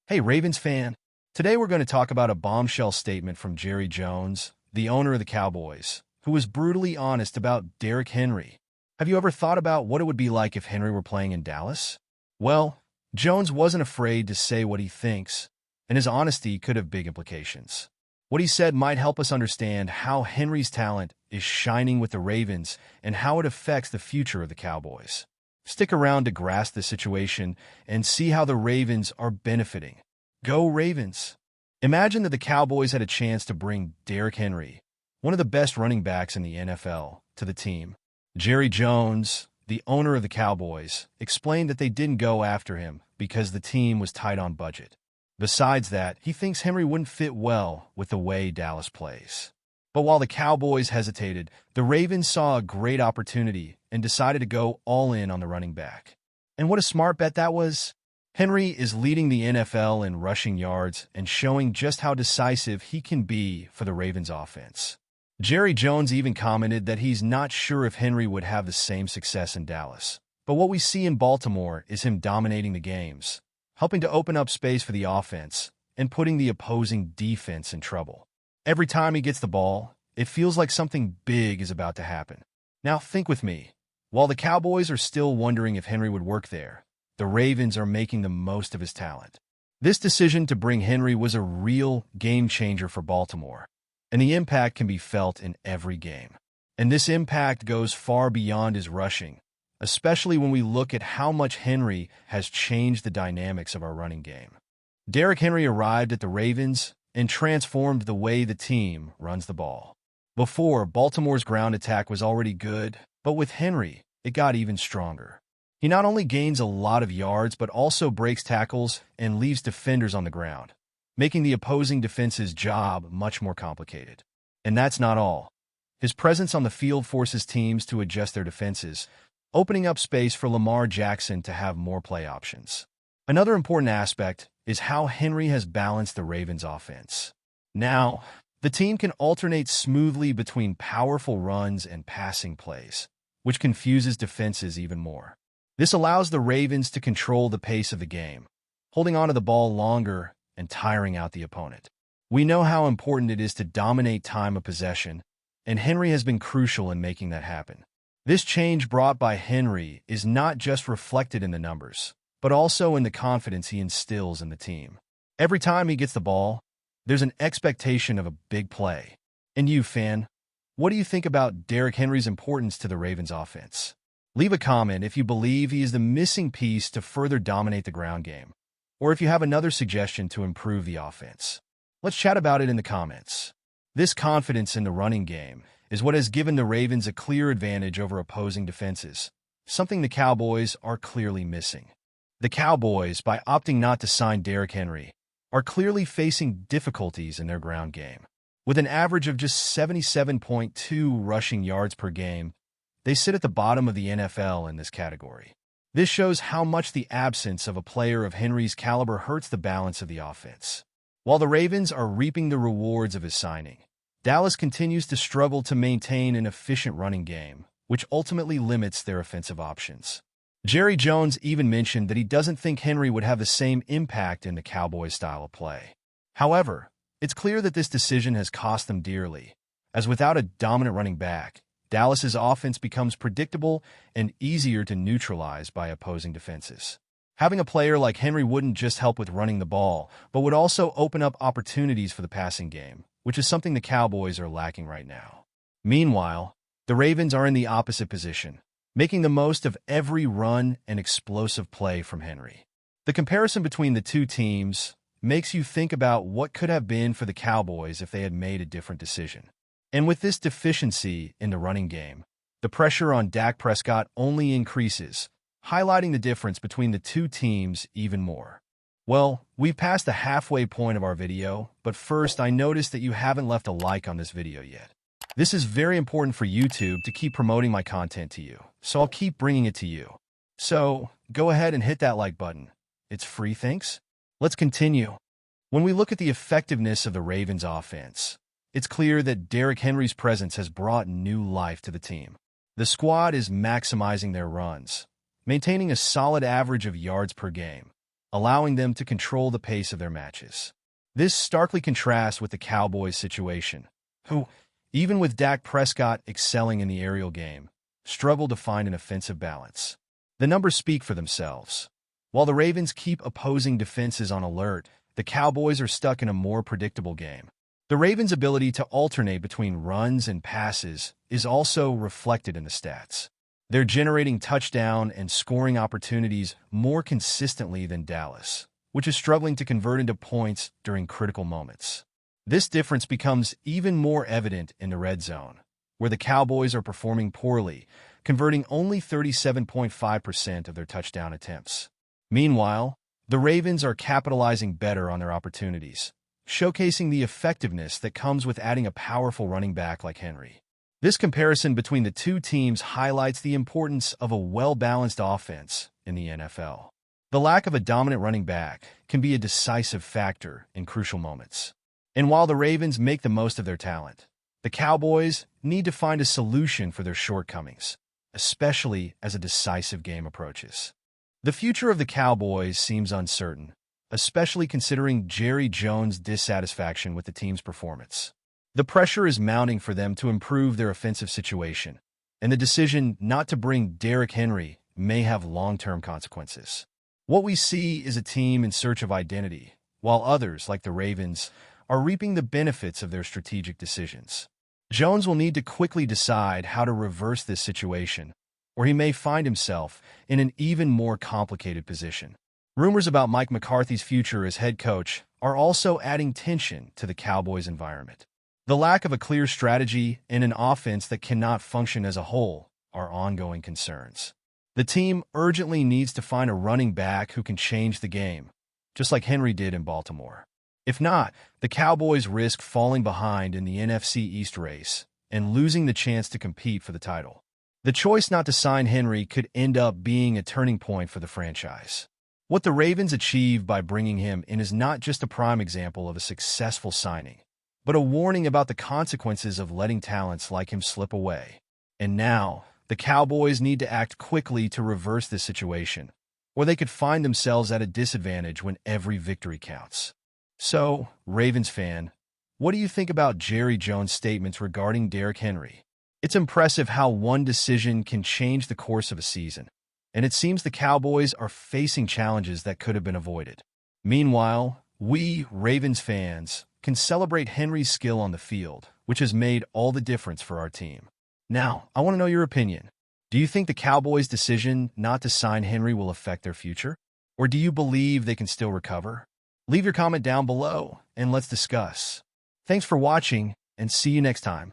Hey, Ravens fan. Today we're going to talk about a bombshell statement from Jerry Jones, the owner of the Cowboys, who was brutally honest about Derrick Henry. Have you ever thought about what it would be like if Henry were playing in Dallas? Well, Jones wasn't afraid to say what he thinks, and his honesty could have big implications. What he said might help us understand how Henry's talent is shining with the Ravens and how it affects the future of the Cowboys. Stick around to grasp the situation and see how the Ravens are benefiting. Go Ravens! Imagine that the Cowboys had a chance to bring Derrick Henry, one of the best running backs in the NFL, to the team. Jerry Jones, the owner of the Cowboys, explained that they didn't go after him because the team was tight on budget. Besides that, he thinks Henry wouldn't fit well with the way Dallas plays. But while the Cowboys hesitated, the Ravens saw a great opportunity and decided to go all in on the running back. And what a smart bet that was! Henry is leading the NFL in rushing yards and showing just how decisive he can be for the Ravens offense. Jerry Jones even commented that he's not sure if Henry would have the same success in Dallas. But what we see in Baltimore is him dominating the games, helping to open up space for the offense, and putting the opposing defense in trouble. Every time he gets the ball, it feels like something big is about to happen. Now think with me. While the Cowboys are still wondering if Henry would work there, the Ravens are making the most of his talent. This decision to bring Henry was a real game changer for Baltimore, and the impact can be felt in every game. And this impact goes far beyond his rushing, especially when we look at how much Henry has changed the dynamics of our running game. Derrick Henry arrived at the Ravens and transformed the way the team runs the ball. Before, Baltimore's ground attack was already good, but with Henry, it got even stronger. He not only gains a lot of yards, but also breaks tackles and leaves defenders on the ground, making the opposing defense's job much more complicated. And that's not all. His presence on the field forces teams to adjust their defenses, opening up space for Lamar Jackson to have more play options. Another important aspect is how Henry has balanced the Ravens' offense. Now, the team can alternate smoothly between powerful runs and passing plays, which confuses defenses even more. This allows the Ravens to control the pace of the game, holding onto the ball longer and tiring out the opponent. We know how important it is to dominate time of possession, and Henry has been crucial in making that happen. This change brought by Henry is not just reflected in the numbers, but also in the confidence he instills in the team. Every time he gets the ball, there's an expectation of a big play. And you, fan, what do you think about Derrick Henry's importance to the Ravens offense? Leave a comment if you believe he is the missing piece to further dominate the ground game, or if you have another suggestion to improve the offense. Let's chat about it in the comments. This confidence in the running game is what has given the Ravens a clear advantage over opposing defenses, something the Cowboys are clearly missing. The Cowboys, by opting not to sign Derrick Henry, are clearly facing difficulties in their ground game. With an average of just 77.2 rushing yards per game, they sit at the bottom of the NFL in this category. This shows how much the absence of a player of Henry's caliber hurts the balance of the offense. While the Ravens are reaping the rewards of his signing, Dallas continues to struggle to maintain an efficient running game, which ultimately limits their offensive options. Jerry Jones even mentioned that he doesn't think Henry would have the same impact in the Cowboys' style of play. However, it's clear that this decision has cost them dearly, as without a dominant running back, Dallas's offense becomes predictable and easier to neutralize by opposing defenses. Having a player like Henry wouldn't just help with running the ball, but would also open up opportunities for the passing game, which is something the Cowboys are lacking right now. Meanwhile, the Ravens are in the opposite position, making the most of every run and explosive play from Henry. The comparison between the two teams makes you think about what could have been for the Cowboys if they had made a different decision. And with this deficiency in the running game, the pressure on Dak Prescott only increases, highlighting the difference between the two teams even more. Well, we've passed the halfway point of our video, but first I noticed that you haven't left a like on this video yet. This is very important for YouTube to keep promoting my content to you, so I'll keep bringing it to you. So, go ahead and hit that like button. It's free, thanks? Let's continue. When we look at the effectiveness of the Ravens offense, it's clear that Derrick Henry's presence has brought new life to the team. The squad is maximizing their runs, maintaining a solid average of yards per game, allowing them to control the pace of their matches. This starkly contrasts with the Cowboys' situation, who, even with Dak Prescott excelling in the aerial game, struggle to find an offensive balance. The numbers speak for themselves. While the Ravens keep opposing defenses on alert, the Cowboys are stuck in a more predictable game. The Ravens' ability to alternate between runs and passes is also reflected in the stats. They're generating touchdown and scoring opportunities more consistently than Dallas, which is struggling to convert into points during critical moments. This difference becomes even more evident in the red zone, where the Cowboys are performing poorly, converting only 37.5% of their touchdown attempts. Meanwhile, the Ravens are capitalizing better on their opportunities, showcasing the effectiveness that comes with adding a powerful running back like Henry. This comparison between the two teams highlights the importance of a well-balanced offense in the NFL. The lack of a dominant running back can be a decisive factor in crucial moments. And while the Ravens make the most of their talent, the Cowboys need to find a solution for their shortcomings, especially as a decisive game approaches. The future of the Cowboys seems uncertain, especially considering Jerry Jones' dissatisfaction with the team's performance. The pressure is mounting for them to improve their offensive situation, and the decision not to bring Derrick Henry may have long-term consequences. What we see is a team in search of identity, while others, like the Ravens, are reaping the benefits of their strategic decisions. Jones will need to quickly decide how to reverse this situation, or he may find himself in an even more complicated position. Rumors about Mike McCarthy's future as head coach are also adding tension to the Cowboys' environment. The lack of a clear strategy and an offense that cannot function as a whole are ongoing concerns. The team urgently needs to find a running back who can change the game, just like Henry did in Baltimore. If not, the Cowboys risk falling behind in the NFC East race and losing the chance to compete for the title. The choice not to sign Henry could end up being a turning point for the franchise. What the Ravens achieved by bringing him in is not just a prime example of a successful signing, but a warning about the consequences of letting talents like him slip away. And now, the Cowboys need to act quickly to reverse this situation, or they could find themselves at a disadvantage when every victory counts. So, Ravens fan, what do you think about Jerry Jones' statements regarding Derrick Henry? It's impressive how one decision can change the course of a season, and it seems the Cowboys are facing challenges that could have been avoided. Meanwhile, we, Ravens fans, can celebrate Henry's skill on the field, which has made all the difference for our team. Now, I want to know your opinion. Do you think the Cowboys' decision not to sign Henry will affect their future? Or do you believe they can still recover? Leave your comment down below, and let's discuss. Thanks for watching, and see you next time.